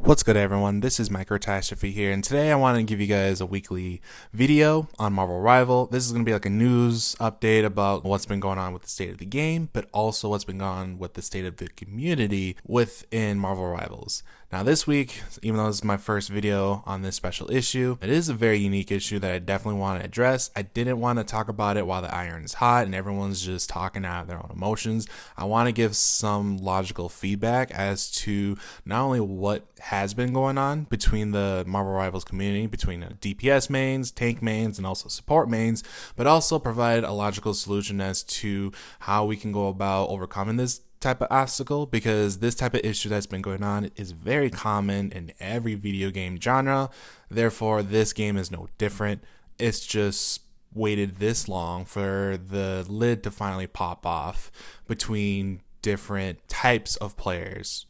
What's good, everyone? This is Microtastrophe here, and today I want to give you guys a weekly video on Marvel Rival. This is going to be like a news update about what's been going on with the state of the game, but also what's been going on with the state of the community within Marvel Rivals. Now this week, even though this is my first video on this special issue, it is a very unique issue that I definitely want to address. I didn't want to talk about it while the iron is hot and everyone's just talking out of their own emotions. I want to give some logical feedback as to not only what has been going on between the Marvel Rivals community, between DPS mains, tank mains, and also support mains, but also provide a logical solution as to how we can go about overcoming this type of obstacle, because this type of issue that's been going on is very common in every video game genre. Therefore, this game is no different. It's just waited this long for the lid to finally pop off between different types of players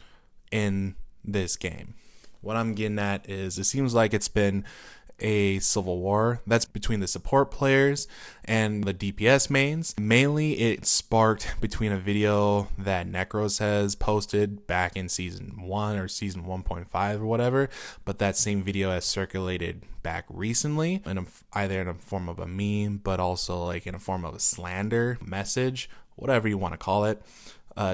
in this game. What I'm getting at is it seems like it's been a civil war that's between the support players and the DPS mains. Mainly it sparked between a video that Necros has posted back in season 1 or season 1.5 or whatever, but that same video has circulated back recently either in a form of a meme, but also like in a form of a slander message, whatever you want to call it,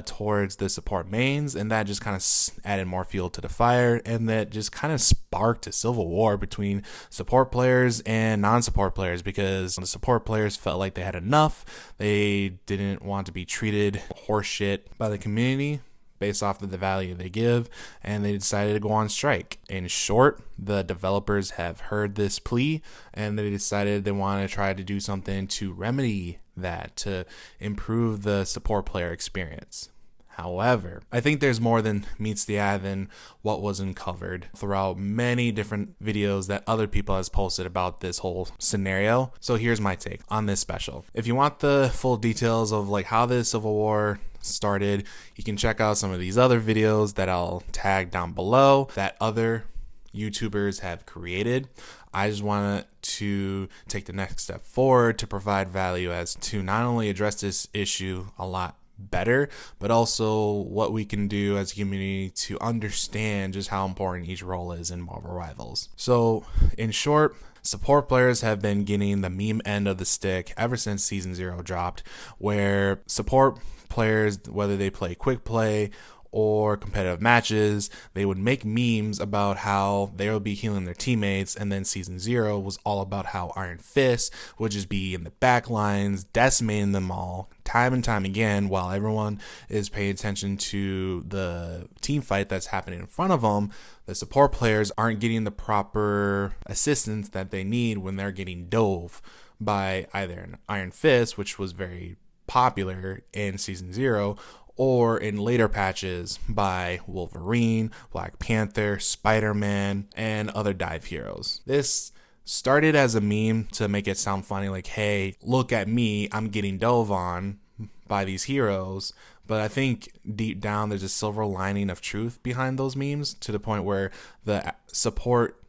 towards the support mains, and that just kind of added more fuel to the fire, and that just kind of sparked a civil war between support players and non-support players, because the support players felt like they had enough. They didn't want to be treated horseshit by the community based off of the value they give, and they decided to go on strike. In short, the developers have heard this plea, and they decided they want to try to do something to remedy that, to improve the support player experience. However, I think there's more than meets the eye than what was uncovered throughout many different videos that other people has posted about this whole scenario. So here's my take on this special. If you want the full details of like how this civil war started, you can check out some of these other videos that I'll tag down below that other YouTubers have created. I just wanted to take the next step forward to provide value as to not only address this issue a lot better, but also what we can do as a community to understand just how important each role is in Marvel Rivals. So in short, support players have been getting the meme end of the stick ever since season 0 dropped, where support players, whether they play quick play or competitive matches, they would make memes about how they would be healing their teammates, and then season 0 was all about how Iron Fist would just be in the back lines, decimating them all time and time again, while everyone is paying attention to the team fight that's happening in front of them. The support players aren't getting the proper assistance that they need when they're getting dove by either an Iron Fist, which was very popular in season 0, or in later patches by Wolverine, Black Panther, Spider-Man, and other dive heroes. This started as a meme to make it sound funny, like, hey, look at me, I'm getting dove on by these heroes. But I think deep down there's a silver lining of truth behind those memes, to the point where the support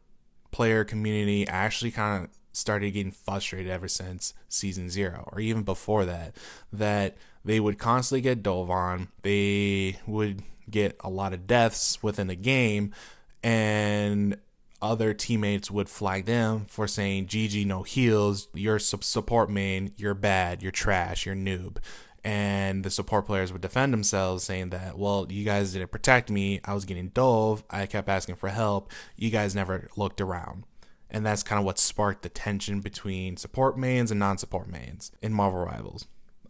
player community actually kind of started getting frustrated ever since season 0, or even before that they would constantly get dove on. They would get a lot of deaths within the game, and other teammates would flag them for saying, GG, no heals, you're support main, you're bad, you're trash, you're noob. And the support players would defend themselves saying that, well, you guys didn't protect me, I was getting dove, I kept asking for help, you guys never looked around. And that's kind of what sparked the tension between support mains and non-support mains in Marvel Rivals.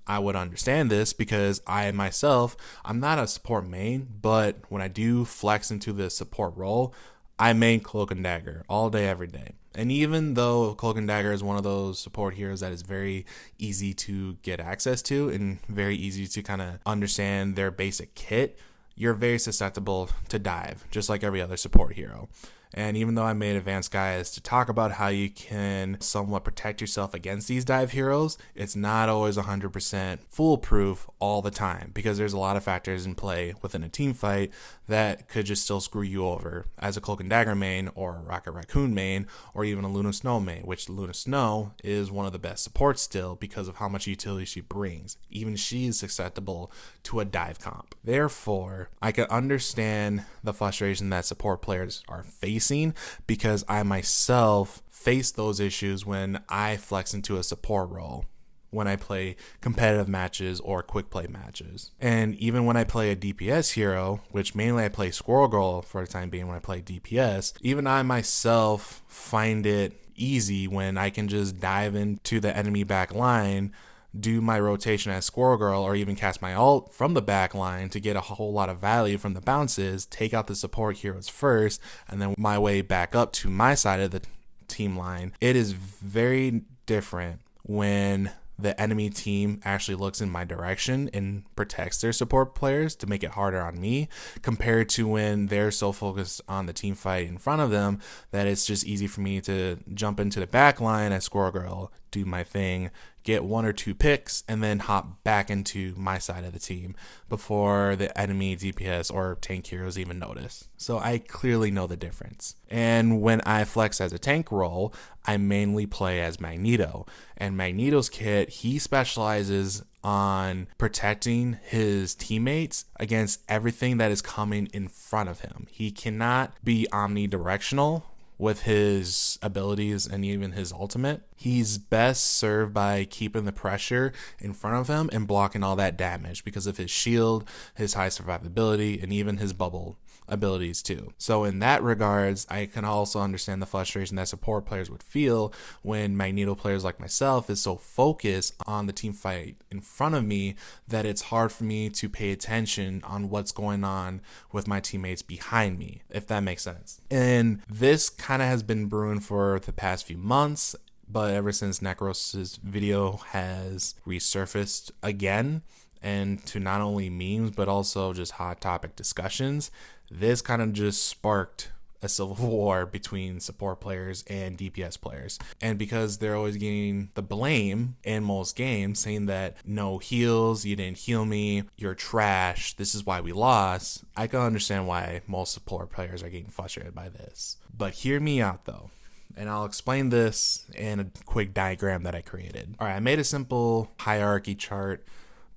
I would understand this because I myself, I'm not a support main, but when I do flex into the support role, I main Cloak and Dagger all day, every day. And even though Cloak and Dagger is one of those support heroes that is very easy to get access to and very easy to kind of understand their basic kit, you're very susceptible to dive, just like every other support hero. And even though I made advanced guides to talk about how you can somewhat protect yourself against these dive heroes, it's not always 100% foolproof all the time, because there's a lot of factors in play within a team fight that could just still screw you over as a Cloak and Dagger main, or a Rocket Raccoon main, or even a Luna Snow main, which Luna Snow is one of the best supports still because of how much utility she brings. Even she is susceptible to a dive comp. Therefore, I can understand the frustration that support players are facing, because I myself face those issues when I flex into a support role, when I play competitive matches or quick play matches. And even when I play a DPS hero, which mainly I play Squirrel Girl for the time being when I play DPS, even I myself find it easy when I can just dive into the enemy back line, do my rotation as Squirrel Girl, or even cast my ult from the back line to get a whole lot of value from the bounces, take out the support heroes first, and then my way back up to my side of the team line. It is very different when the enemy team actually looks in my direction and protects their support players to make it harder on me, compared to when they're so focused on the team fight in front of them that it's just easy for me to jump into the back line as Squirrel Girl, do my thing, get 1 or 2 picks, and then hop back into my side of the team before the enemy DPS or tank heroes even notice. So I clearly know the difference. And when I flex as a tank role, I mainly play as Magneto. And Magneto's kit, he specializes on protecting his teammates against everything that is coming in front of him. He cannot be omnidirectional with his abilities and even his ultimate. He's best served by keeping the pressure in front of him and blocking all that damage because of his shield, his high survivability, and even his bubble abilities too. So in that regards, I can also understand the frustration that support players would feel when Magneto players like myself is so focused on the team fight in front of me that it's hard for me to pay attention on what's going on with my teammates behind me, if that makes sense. And this kind of has been brewing for the past few months, but ever since Necros' video has resurfaced again, and to not only memes but also just hot topic discussions, this kind of just sparked a civil war between support players and DPS players. And because they're always getting the blame in most games, saying that no heals, you didn't heal me, you're trash, this is why we lost, I can understand why most support players are getting frustrated by this. But hear me out though, and I'll explain this in a quick diagram that I created. All right, I made a simple hierarchy chart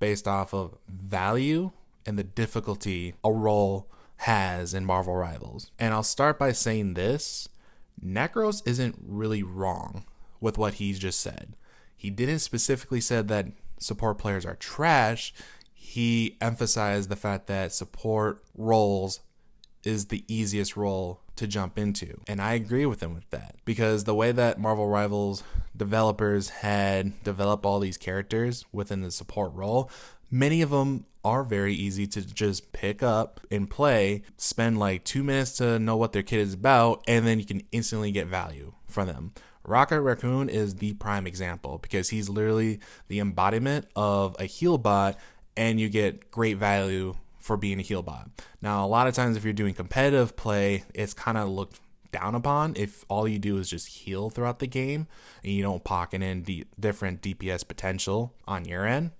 based off of value and the difficulty a role has in Marvel Rivals. And I'll start by saying this: Necros isn't really wrong with what he just said. He didn't specifically say that support players are trash. He emphasized the fact that support roles is the easiest role to jump into. And I agree with him with that, because the way that Marvel Rivals developers had developed all these characters within the support role, many of them are very easy to just pick up and play, spend like 2 minutes to know what their kit is about, and then you can instantly get value from them. Rocket Raccoon is the prime example, because he's literally the embodiment of a heal bot, and you get great value for being a heal bot. Now, a lot of times if you're doing competitive play, it's kind of looked down upon if all you do is just heal throughout the game and you don't pocket in different DPS potential on your end.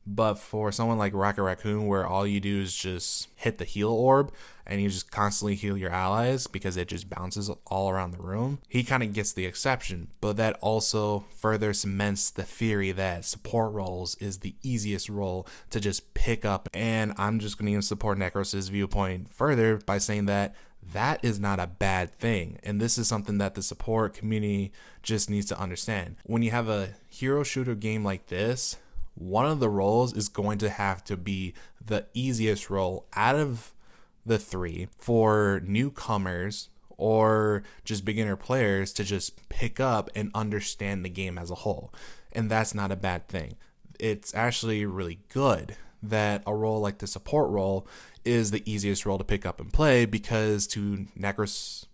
But for someone like Rocket Raccoon, where all you do is just hit the heal orb and you just constantly heal your allies because it just bounces all around the room, he kind of gets the exception. But that also further cements the theory that support roles is the easiest role to just pick up. And I'm just going to support Necros' viewpoint further by saying that that is not a bad thing. And this is something that the support community just needs to understand. When you have a hero shooter game like this, one of the roles is going to have to be the easiest role out of the 3 for newcomers or just beginner players to just pick up and understand the game as a whole. And that's not a bad thing. It's actually really good that a role like the support role is the easiest role to pick up and play, because to Necros'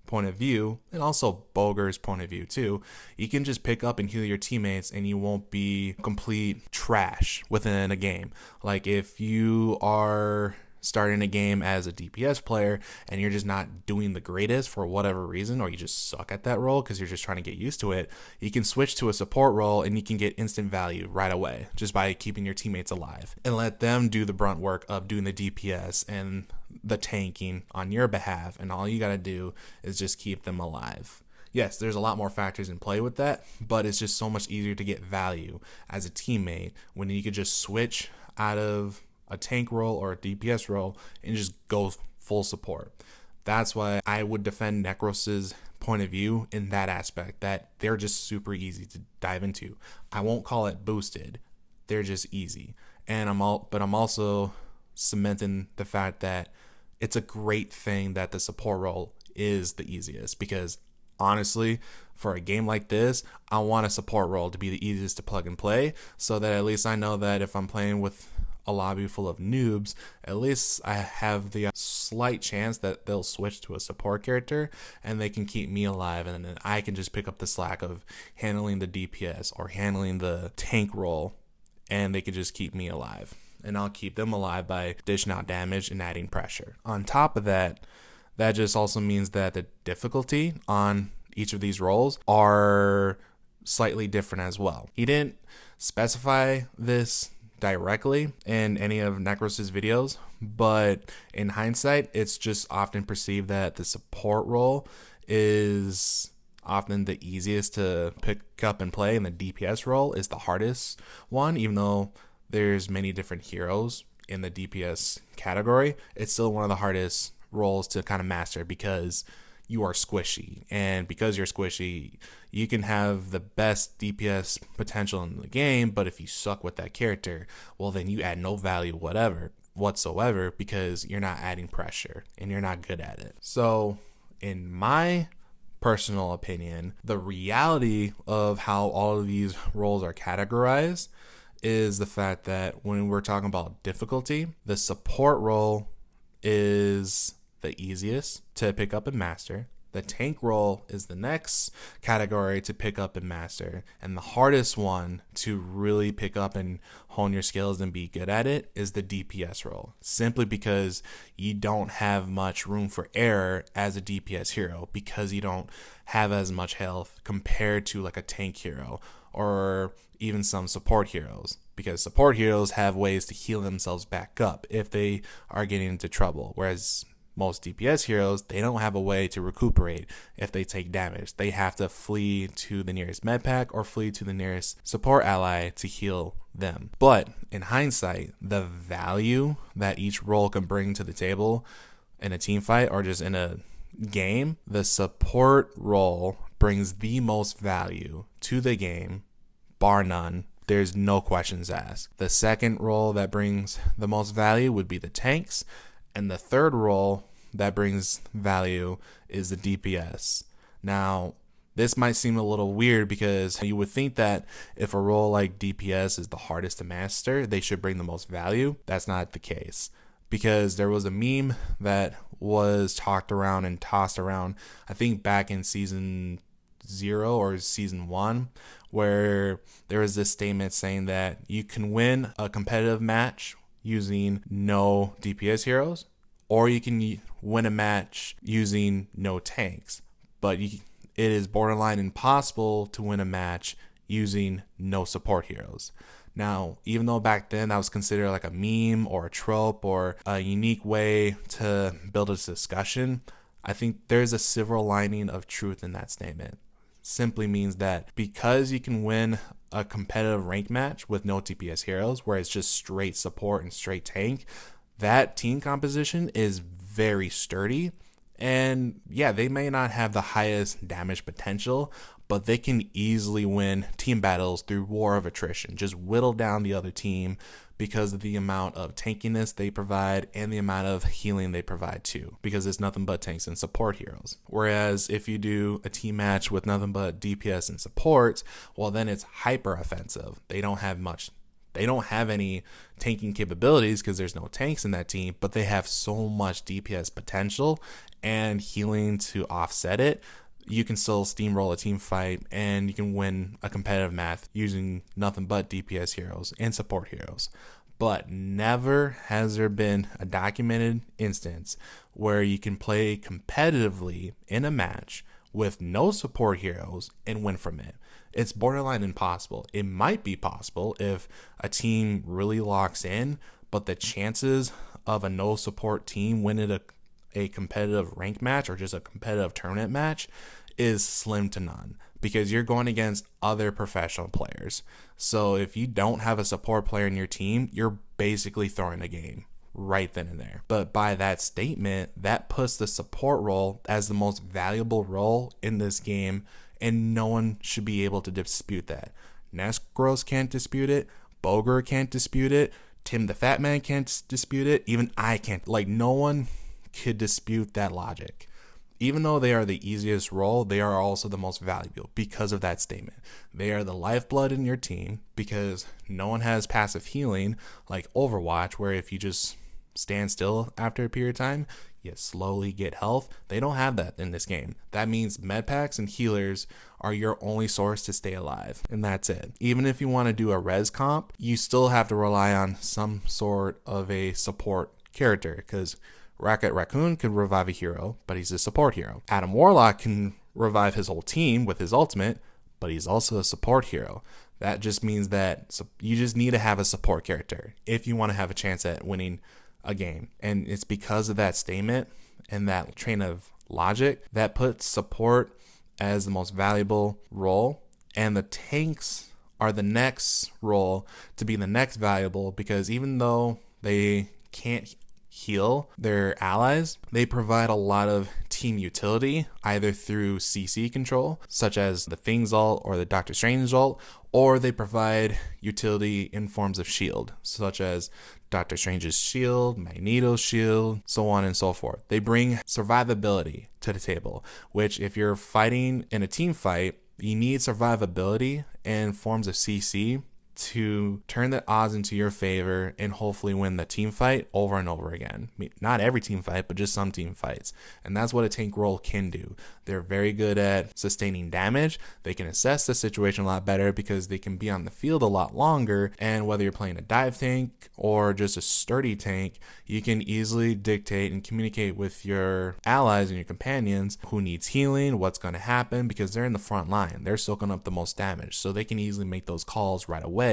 point of view, and also Boger's point of view too, you can just pick up and heal your teammates and you won't be complete trash within a game. Like if you are starting a game as a DPS player and you're just not doing the greatest for whatever reason, or you just suck at that role because you're just trying to get used to it, you can switch to a support role and you can get instant value right away just by keeping your teammates alive and let them do the brunt work of doing the DPS and the tanking on your behalf, and all you got to do is just keep them alive. Yes, there's a lot more factors in play with that, but it's just so much easier to get value as a teammate when you could just switch out of a tank role or a DPS role and just go full support. That's why I would defend Necros' point of view in that aspect, that they're just super easy to dive into. I won't call it boosted. They're just easy. And I'm also cementing the fact that it's a great thing that the support role is the easiest, because honestly, for a game like this, I want a support role to be the easiest to plug and play, so that at least I know that if I'm playing with a lobby full of noobs, at least I have the slight chance that they'll switch to a support character and they can keep me alive, and then I can just pick up the slack of handling the DPS or handling the tank role, and they can just keep me alive. And I'll keep them alive by dishing out damage and adding pressure. On top of that, that just also means that the difficulty on each of these roles are slightly different as well. He didn't specify this directly in any of Necros' videos, but in hindsight, it's just often perceived that the support role is often the easiest to pick up and play, and the DPS role is the hardest one. Even though there's many different heroes in the DPS category, it's still one of the hardest roles to kind of master, because you are squishy, and because you're squishy, you can have the best DPS potential in the game, but if you suck with that character, well, then you add no value whatsoever, because you're not adding pressure and you're not good at it. So in my personal opinion, the reality of how all of these roles are categorized is the fact that when we're talking about difficulty, the support role is the easiest to pick up and master. The tank role is the next category to pick up and master. And the hardest one to really pick up and hone your skills and be good at it is the DPS role. Simply because you don't have much room for error as a DPS hero, because you don't have as much health compared to like a tank hero or even some support heroes. Because support heroes have ways to heal themselves back up if they are getting into trouble. Whereas most DPS heroes, they don't have a way to recuperate if they take damage. They have to flee to the nearest med pack or flee to the nearest support ally to heal them. But in hindsight, the value that each role can bring to the table in a team fight or just in a game, the support role brings the most value to the game, bar none. There's no questions asked. The second role that brings the most value would be the tanks. And the third role that brings value is the DPS. Now, this might seem a little weird, because you would think that if a role like DPS is the hardest to master, they should bring the most value. That's not the case, because there was a meme that was talked around and tossed around, I think back in season 0 or season 1, where there was this statement saying that you can win a competitive match using no DPS heroes, or you can win a match using no tanks, but it is borderline impossible to win a match using no support heroes. Now, even though back then that was considered like a meme or a trope or a unique way to build a discussion, I think there's a silver lining of truth in that statement. Simply means that because you can win a competitive rank match with no DPS heroes, where it's just straight support and straight tank, that team composition is very sturdy. And yeah, they may not have the highest damage potential, but they can easily win team battles through war of attrition. Just whittle down the other team because of the amount of tankiness they provide and the amount of healing they provide too, because it's nothing but tanks and support heroes. Whereas if you do a team match with nothing but DPS and supports, well, then it's hyper offensive. They don't have any tanking capabilities because there's no tanks in that team, but they have so much DPS potential and healing to offset it. You can still steamroll a team fight and you can win a competitive match using nothing but DPS heroes and support heroes. But never has there been a documented instance where you can play competitively in a match with no support heroes and win from it. It's borderline impossible. It might be possible if a team really locks in, but the chances of a no support team winning a competitive rank match or just a competitive tournament match is slim to none, because you're going against other professional players. So if you don't have a support player in your team, you're basically throwing a game right then and there. But by that statement, that puts the support role as the most valuable role in this game, and no one should be able to dispute that. Necros can't dispute it, Boger can't dispute it, Tim the Fat Man can't dispute it, even I can't. Like, no one could dispute that logic. Even though they are the easiest role, they are also the most valuable because of that statement. They are the lifeblood in your team, because no one has passive healing like Overwatch, where if you just stand still after a period of time, you slowly get health. They don't have that in this game. That means med packs and healers are your only source to stay alive, and that's it. Even if you want to do a res comp, you still have to rely on some sort of a support character, because Rocket Raccoon can revive a hero, but he's a support hero. Adam Warlock can revive his whole team with his ultimate, but he's also a support hero. That just means that you just need to have a support character if you want to have a chance at winning a game. And it's because of that statement and that train of logic that puts support as the most valuable role, and the tanks are the next role to be the next valuable, because even though they can't heal their allies, they provide a lot of team utility, either through CC control, such as the Thing's ult or the Doctor Strange ult, or they provide utility in forms of shield, such as Doctor Strange's shield, Magneto's shield, so on and so forth. They bring survivability to the table, which if you're fighting in a team fight, you need survivability in forms of CC to turn the odds into your favor and hopefully win the team fight over and over again. I mean, not every team fight, but just some team fights. And that's what a tank role can do. They're very good at sustaining damage. They can assess the situation a lot better because they can be on the field a lot longer. And whether you're playing a dive tank or just a sturdy tank, you can easily dictate and communicate with your allies and your companions who needs healing, what's going to happen, because they're in the front line. They're soaking up the most damage. So they can easily make those calls right away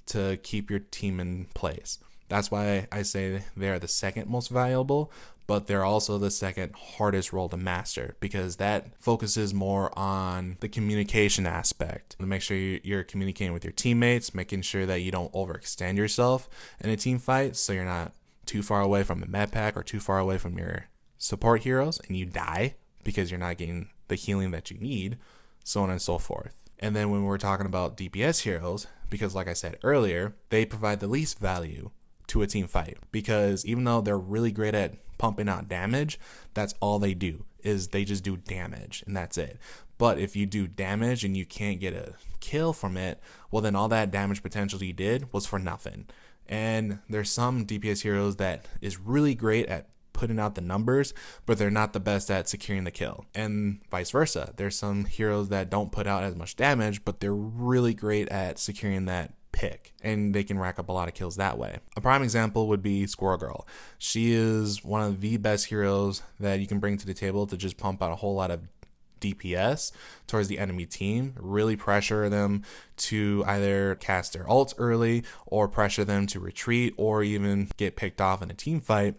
to keep your team in place. That's why I say they're the second most valuable, but they're also the second hardest role to master, because that focuses more on the communication aspect. To make sure you're communicating with your teammates, making sure that you don't overextend yourself in a team fight, so you're not too far away from the med pack or too far away from your support heroes and you die because you're not getting the healing that you need, so on and so forth. And then when we're talking about DPS heroes, because like I said earlier, they provide the least value to a team fight, because even though they're really great at pumping out damage, that's all they do, is they just do damage, and that's it. But if you do damage and you can't get a kill from it, well then all that damage potential you did was for nothing. And there's some DPS heroes that is really great at putting out the numbers, but they're not the best at securing the kill, and vice versa. There's some heroes that don't put out as much damage, but they're really great at securing that pick, and they can rack up a lot of kills that way. A prime example would be Squirrel Girl. She is one of the best heroes that you can bring to the table to just pump out a whole lot of DPS towards the enemy team, really pressure them to either cast their ults early or pressure them to retreat or even get picked off in a team fight.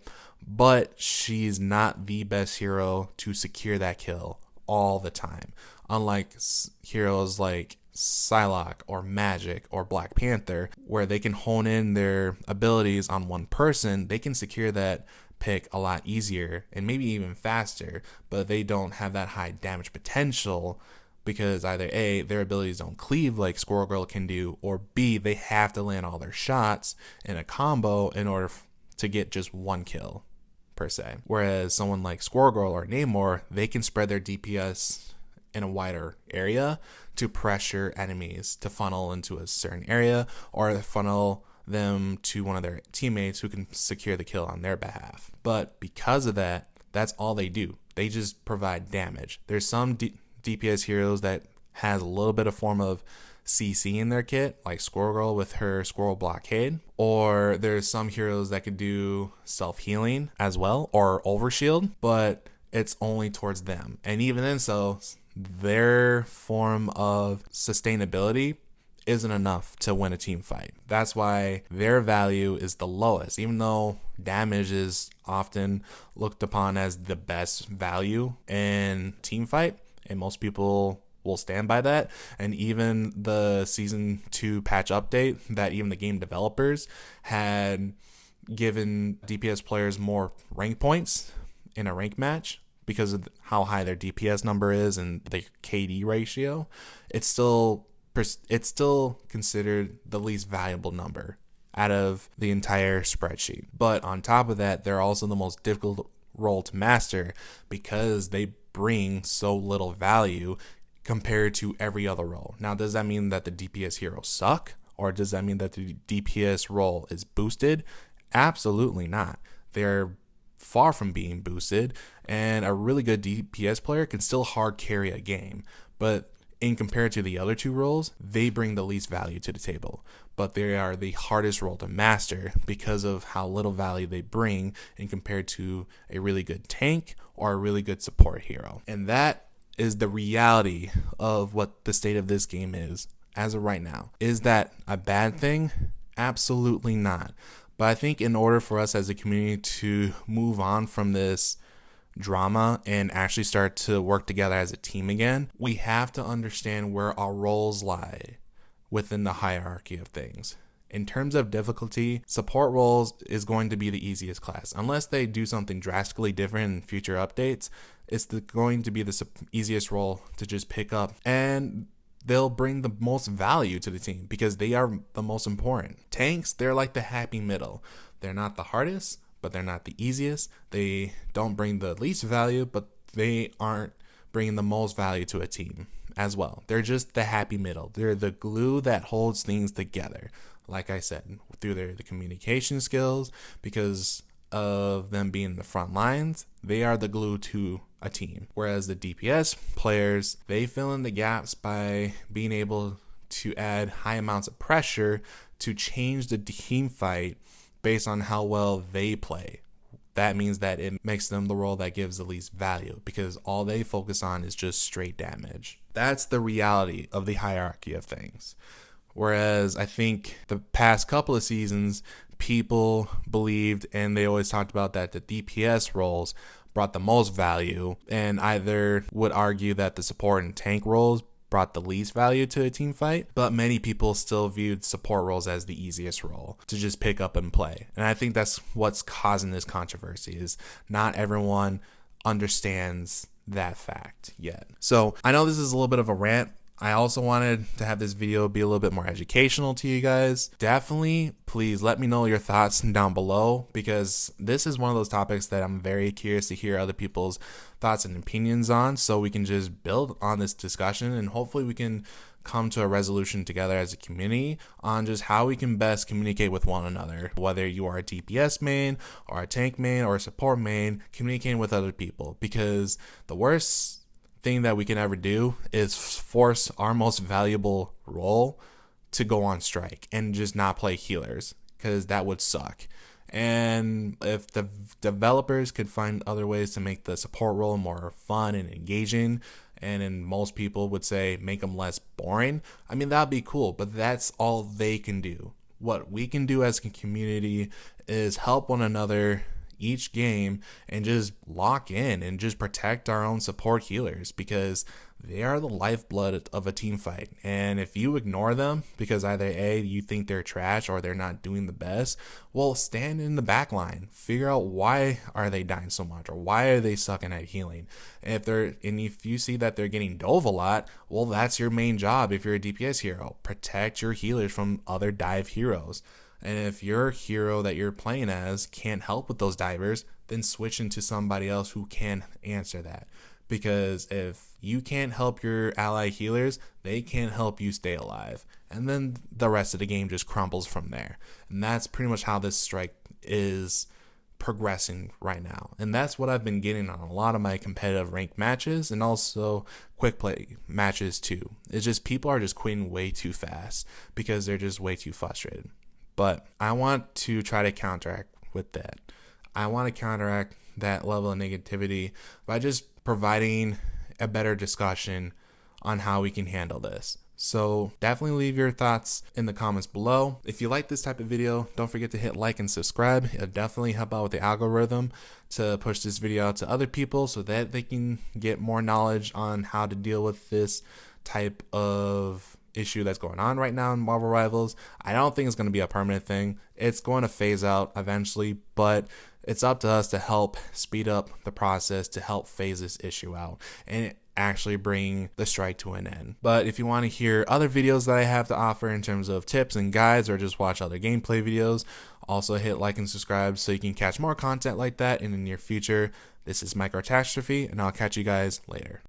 But she's not the best hero to secure that kill all the time. Unlike heroes like Psylocke or Magic or Black Panther, where they can hone in their abilities on one person, they can secure that pick a lot easier and maybe even faster, but they don't have that high damage potential because either A, their abilities don't cleave like Squirrel Girl can do, or B, they have to land all their shots in a combo in order to get just one kill per se. Whereas someone like Squirrel Girl or Namor, they can spread their DPS in a wider area to pressure enemies to funnel into a certain area, or funnel them to one of their teammates who can secure the kill on their behalf. But because of that, that's all they do. They just provide damage. There's some DPS heroes that has a little bit of form of CC in their kit, like Squirrel Girl with her Squirrel Blockade, or there's some heroes that could do self-healing as well, or Overshield, but it's only towards them. And even then, so their form of sustainability isn't enough to win a team fight. That's why their value is the lowest, even though damage is often looked upon as the best value in team fight, and most people will stand by that. And even the season 2 patch update that even the game developers had given DPS players more rank points in a rank match because of how high their DPS number is and the KD ratio, it's still considered the least valuable number out of the entire spreadsheet. But on top of that, they're also the most difficult role to master because they bring so little value compared to every other role. Now, does that mean that the DPS heroes suck? Or does that mean that the DPS role is boosted? Absolutely not. They're far from being boosted, and a really good DPS player can still hard carry a game. But in compared to the other two roles, they bring the least value to the table, but they are the hardest role to master because of how little value they bring in compared to a really good tank or a really good support hero. And that is the reality of what the state of this game is as of right now. Is that a bad thing? Absolutely not. But I think in order for us as a community to move on from this drama and actually start to work together as a team again, we have to understand where our roles lie within the hierarchy of things. In terms of difficulty, support roles is going to be the easiest class. Unless they do something drastically different in future updates, it's going to be the easiest role to just pick up, and they'll bring the most value to the team because they are the most important. Tanks, they're like the happy middle. They're not the hardest, but they're not the easiest. They don't bring the least value, but they aren't bringing the most value to a team as well. They're just the happy middle. They're the glue that holds things together. Like I said, through the communication skills, because of them being in the front lines, they are the glue to a team. Whereas the DPS players, they fill in the gaps by being able to add high amounts of pressure to change the team fight based on how well they play. That means that it makes them the role that gives the least value because all they focus on is just straight damage. That's the reality of the hierarchy of things. Whereas I think the past couple of seasons, people believed and they always talked about that the DPS roles brought the most value, and either would argue that the support and tank roles brought the least value to a team fight, but many people still viewed support roles as the easiest role to just pick up and play. And I think that's what's causing this controversy, is not everyone understands that fact yet. So I know this is a little bit of a rant. I also wanted to have this video be a little bit more educational to you guys. Definitely, please let me know your thoughts down below, because this is one of those topics that I'm very curious to hear other people's thoughts and opinions on, so we can just build on this discussion and hopefully we can come to a resolution together as a community on just how we can best communicate with one another. Whether you are a DPS main or a tank main or a support main, communicating with other people, because the worst thing that we can ever do is force our most valuable role to go on strike and just not play healers, because that would suck. And if the developers could find other ways to make the support role more fun and engaging, and then most people would say make them less boring, I mean, that'd be cool, but that's all they can do. What we can do as a community is help one another each game and just lock in and just protect our own support healers, because they are the lifeblood of a team fight. And if you ignore them because either A, you think they're trash or they're not doing the best, well, stand in the back line, figure out why are they dying so much, or why are they sucking at healing. And if you see that they're getting dove a lot, well, that's your main job. If you're a DPS hero, protect your healers from other dive heroes. And if your hero that you're playing as can't help with those divers, then switch into somebody else who can answer that. Because if you can't help your ally healers, they can't help you stay alive. And then the rest of the game just crumbles from there. And that's pretty much how this strike is progressing right now. And that's what I've been getting on a lot of my competitive ranked matches and also quick play matches too. It's just people are just quitting way too fast because they're just way too frustrated. But I want to try to counteract with that. I want to counteract that level of negativity by just providing a better discussion on how we can handle this. So definitely leave your thoughts in the comments below. If you like this type of video, don't forget to hit like and subscribe. It'll definitely help out with the algorithm to push this video out to other people so that they can get more knowledge on how to deal with this type of issue that's going on right now in Marvel Rivals. I don't think it's going to be a permanent thing. It's going to phase out eventually, but it's up to us to help speed up the process to help phase this issue out and actually bring the strike to an end. But if you want to hear other videos that I have to offer in terms of tips and guides, or just watch other gameplay videos, also hit like and subscribe so you can catch more content like that in the near future. This is Microcatastrophe, and I'll catch you guys later.